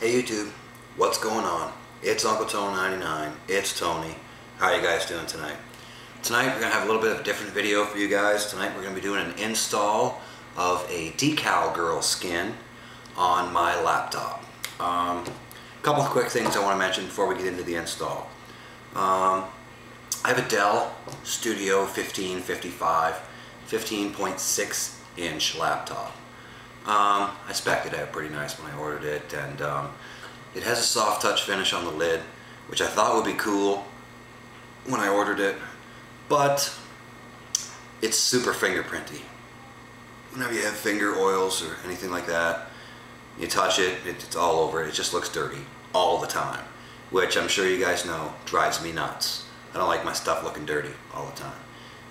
Hey YouTube, what's going on? It's Uncle Tone 99. It's Tony. How are you guys doing tonight? Tonight we're going to have a little bit of a different video for you guys. Tonight we're going to be doing an install of a Decal Girl skin on my laptop. A couple of quick things I want to mention before we get into the install. I have a Dell Studio 1555 15.6 inch laptop. I spec'd it out pretty nice when I ordered it, and it has a soft touch finish on the lid, which I thought would be cool when I ordered it, but it's super fingerprinty. Whenever you have finger oils or anything like that, you touch it, it's all over it. It just looks dirty all the time, which I'm sure you guys know drives me nuts. I don't like my stuff looking dirty all the time,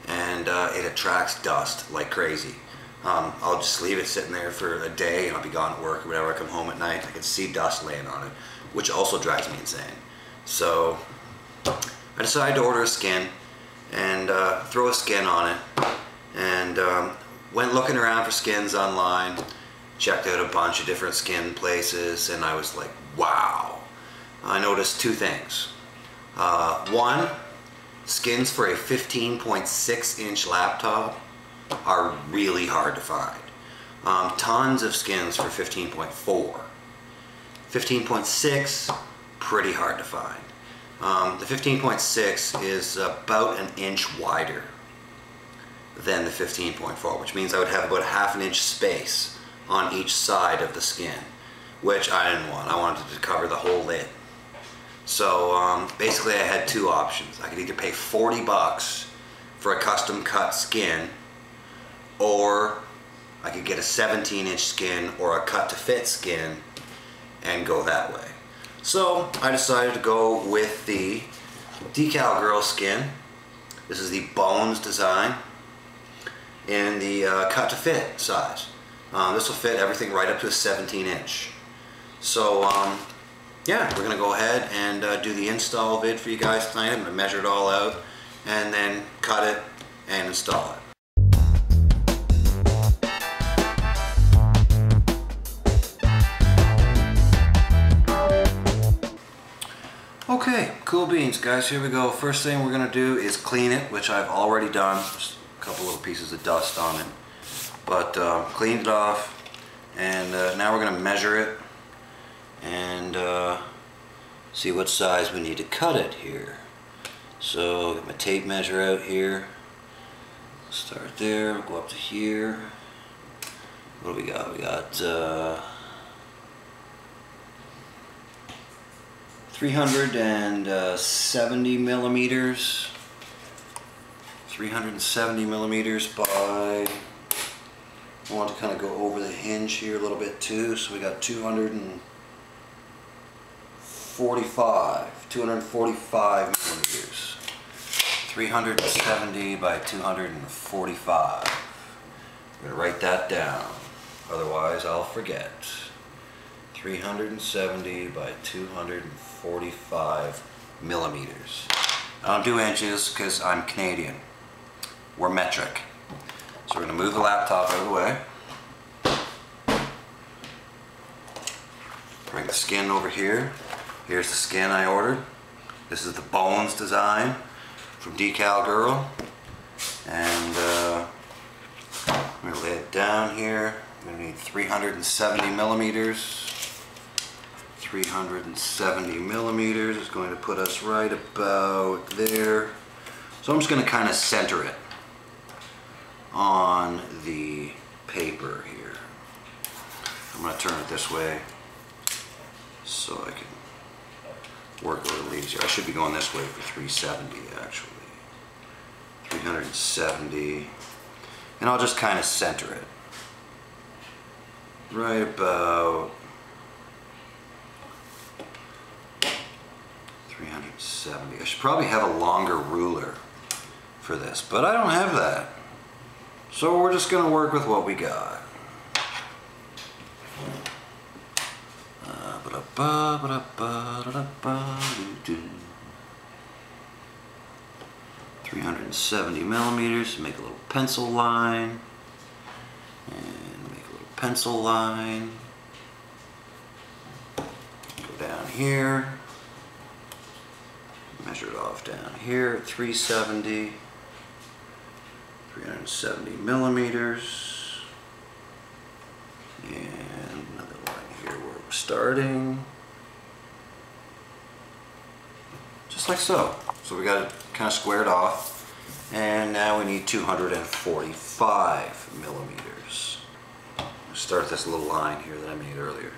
and it attracts dust like crazy. I'll just leave it sitting there for a day and I'll be gone at work or whatever. I come home at night, I can see dust laying on it, which also drives me insane. So I decided to order a skin and throw a skin on it, and went looking around for skins online, checked out a bunch of different skin places, and I was like, wow. I noticed two things. One, skins for a 15.6 inch laptop are really hard to find. Tons of skins for 15.4. 15.6, pretty hard to find. The 15.6 is about an inch wider than the 15.4, which means I would have about half an inch space on each side of the skin, which I didn't want. I wanted to cover the whole lid. So basically I had two options. I could either pay 40 bucks for a custom cut skin, or I could get a 17-inch skin or a cut to fit skin and go that way. So I decided to go with the Decal Girl skin. This is the Bones design in the cut to fit size. This will fit everything right up to a 17-inch. So yeah, we're gonna go ahead and do the install vid for you guys tonight. I'm gonna measure it all out and then cut it and install it. Okay, cool beans guys, here we go. First thing we're gonna do is clean it, which I've already done. Just a couple little pieces of dust on it, but cleaned it off, and now we're gonna measure it and see what size we need to cut it here. So get my tape measure out here. Start there, go up to here. What do we got? We got 370 millimeters. 370 millimeters by, I want to kind of go over the hinge here a little bit too, so we got 245 millimeters. 370 by 245. I'm going to write that down, otherwise I'll forget. 370 by 245 millimeters. I don't do inches because I'm Canadian. We're metric. So we're going to move the laptop out of the way. Bring the skin over here. Here's the skin I ordered. This is the Bones design from Decal Girl. And I'm going to lay it down here. I'm going to need 370 millimeters. 370 millimeters is going to put us right about there. So I'm just going to kind of center it on the paper here. I'm going to turn it this way so I can work a little easier. I should be going this way for 370 actually. 370, and I'll just kind of center it right about 370. I should probably have a longer ruler for this, but I don't have that. So we're just going to work with what we got. 370 millimeters. Make a little pencil line. And make a little pencil line. here. Measure it off down here at 370 millimeters. And another line here where we're starting. Just like so. So we got it kind of squared off. And now we need 245 millimeters. Let's start this little line here that I made earlier.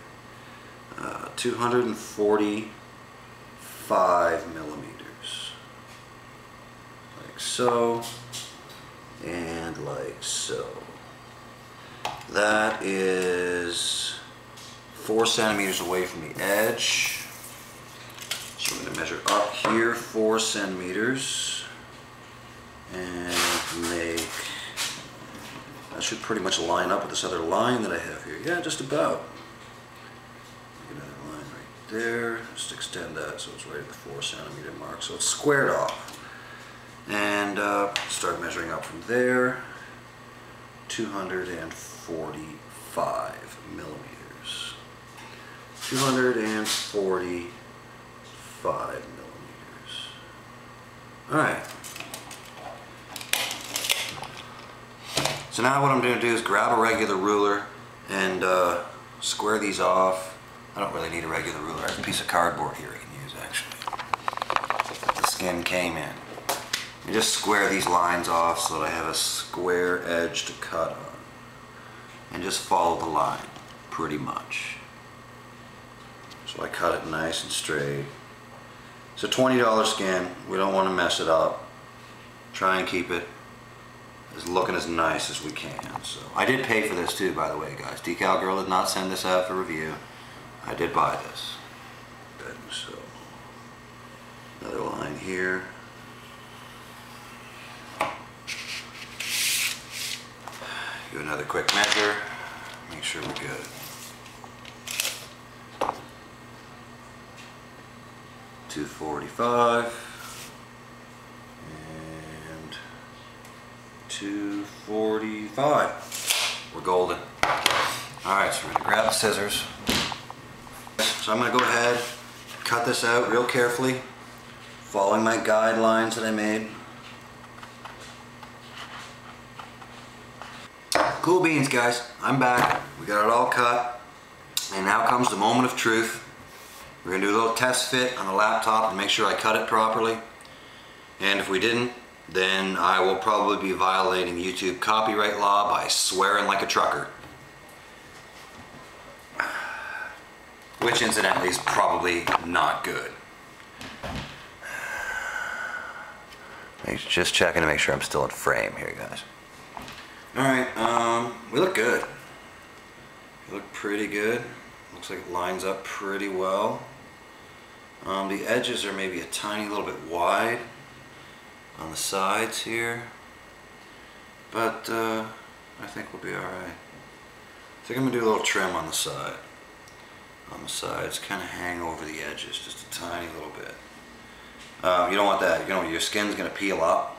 245 millimeters. Like so. And like so. That is 4 centimeters away from the edge. So I'm going to measure up here 4 centimeters. And make, that should pretty much line up with this other line that I have here. Yeah, just about. Make another line right there. Just extend that so it's right at the 4 centimeter mark. So it's squared off. And start measuring up from there. 245 millimeters. 245 millimeters. Alright. So now what I'm going to do is grab a regular ruler and square these off. I don't really need a regular ruler. I have a piece of cardboard here I can use actually. The skin came in. And just square these lines off so that I have a square edge to cut on. And just follow the line, pretty much. So I cut it nice and straight. It's a $20 skin. We don't want to mess it up. Try and keep it as looking as nice as we can. So I did pay for this too, by the way, guys. Decal Girl did not send this out for review. I did buy this. Good. So another line here. Do another quick measure. Make sure we're good. $245 and $245. We're golden. Alright, so we're going to grab the scissors. So I'm going to go ahead, cut this out real carefully, following my guidelines that I made. Cool beans, guys. I'm back. We got it all cut. And now comes the moment of truth. We're going to do a little test fit on the laptop and make sure I cut it properly. And if we didn't, then I will probably be violating YouTube copyright law by swearing like a trucker. Which incidentally is probably not good. Just checking to make sure I'm still in frame here, guys. Alright, we look good. We look pretty good. Looks like it lines up pretty well. The edges are maybe a tiny little bit wide on the sides here. But I think we'll be alright. I think I'm going to do a little trim on the side. On the sides, kind of hang over the edges just a tiny little bit. You don't want that. You know, your skin's going to peel up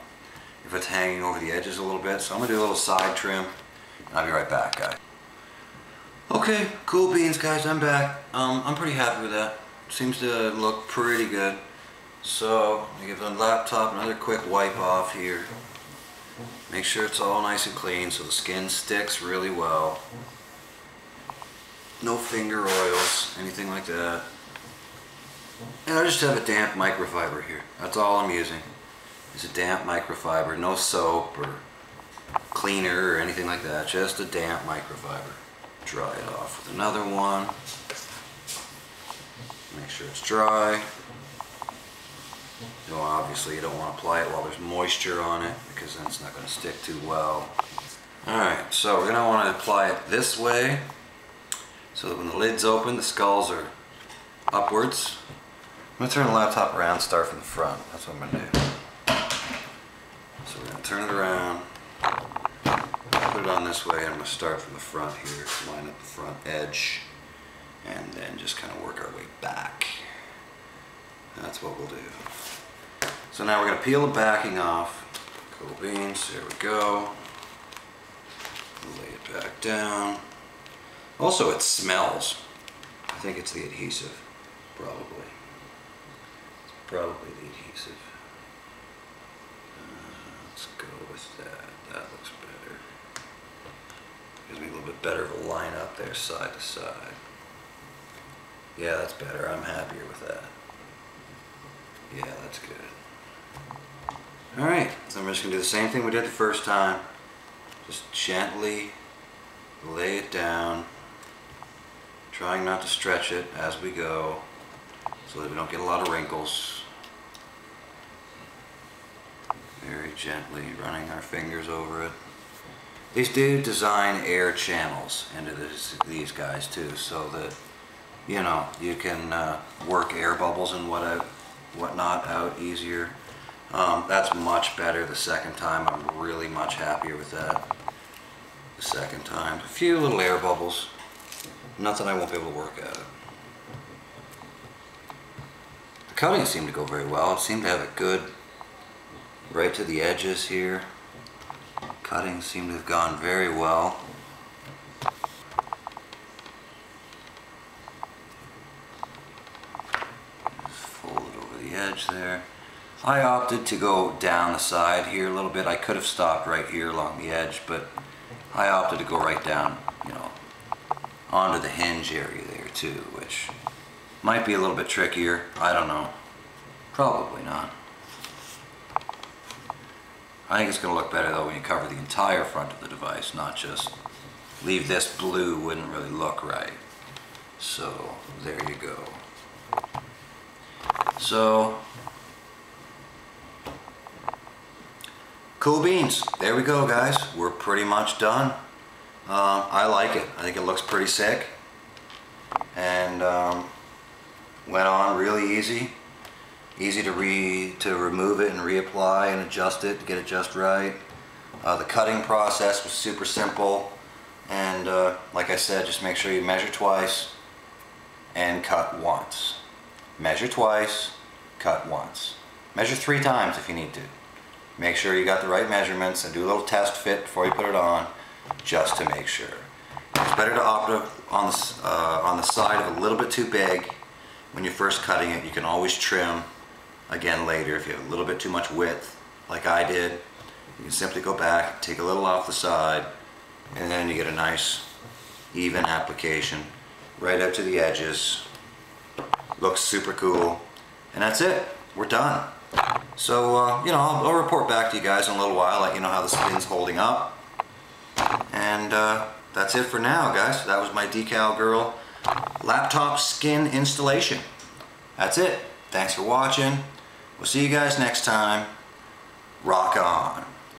if it's hanging over the edges a little bit. So I'm going to do a little side trim. And I'll be right back, guys. Okay, cool beans, guys. I'm back. I'm pretty happy with that. Seems to look pretty good. So I give the laptop another quick wipe off here. Make sure it's all nice and clean so the skin sticks really well. No finger oils, anything like that. And I just have a damp microfiber here. That's all I'm using. It's a damp microfiber, no soap or cleaner or anything like that. Just a damp microfiber. Dry it off with another one. Make sure it's dry. You know, obviously you don't want to apply it while there's moisture on it because then it's not going to stick too well. Alright, so we're going to want to apply it this way so that when the lid's open the skulls are upwards. I'm going to turn the laptop around and start from the front. That's what I'm going to do. So we're going to turn it around, put it on this way, and I'm going to start from the front here, line up the front edge, and then just kind of work our way back. That's what we'll do. So now we're going to peel the backing off. Cool beans, there we go. Lay it back down. Also, it smells. I think it's the adhesive. probably. It's probably the adhesive. Let's go with that. That looks better. Gives me a little bit better of a line up there, side to side. Yeah, that's better. I'm happier with that. Yeah, that's good. Alright, so I'm just going to do the same thing we did the first time. Just gently lay it down, trying not to stretch it as we go so that we don't get a lot of wrinkles. Very gently running our fingers over it. These do design air channels into these guys too, so that you know you can work air bubbles and whatnot out easier. That's much better the second time. I'm really much happier with that the second time. A few little air bubbles, nothing I won't be able to work out. The cutting seemed to go very well. It seemed to have it good right to the edges here. Cutting seemed to have gone very well. Just fold it over the edge there. I opted to go down the side here a little bit. I could have stopped right here along the edge, but I opted to go right down, you know, onto the hinge area there too, which might be a little bit trickier. I don't know. Probably not. I think it's going to look better though when you cover the entire front of the device, not just leave this blue. Wouldn't really look right. So there you go. So cool beans. There we go, guys. We're pretty much done. I like it. I think it looks pretty sick. And went on really easy. Easy to remove it and reapply and adjust it to get it just right. The cutting process was super simple. And like I said, just make sure you measure twice and cut once. Measure twice, cut once. Measure 3 times if you need to. Make sure you got the right measurements and do a little test fit before you put it on, just to make sure. It's better to opt on the side of a little bit too big when you're first cutting it. You can always trim again later if you have a little bit too much width, like I did. You can simply go back, take a little off the side, and then you get a nice even application right up to the edges. Looks super cool, and that's it. We're done. So, you know, I'll report back to you guys in a little while, let you know how the skin's holding up. And that's it for now, guys. That was my Decal Girl laptop skin installation. That's it. Thanks for watching. We'll see you guys next time. Rock on.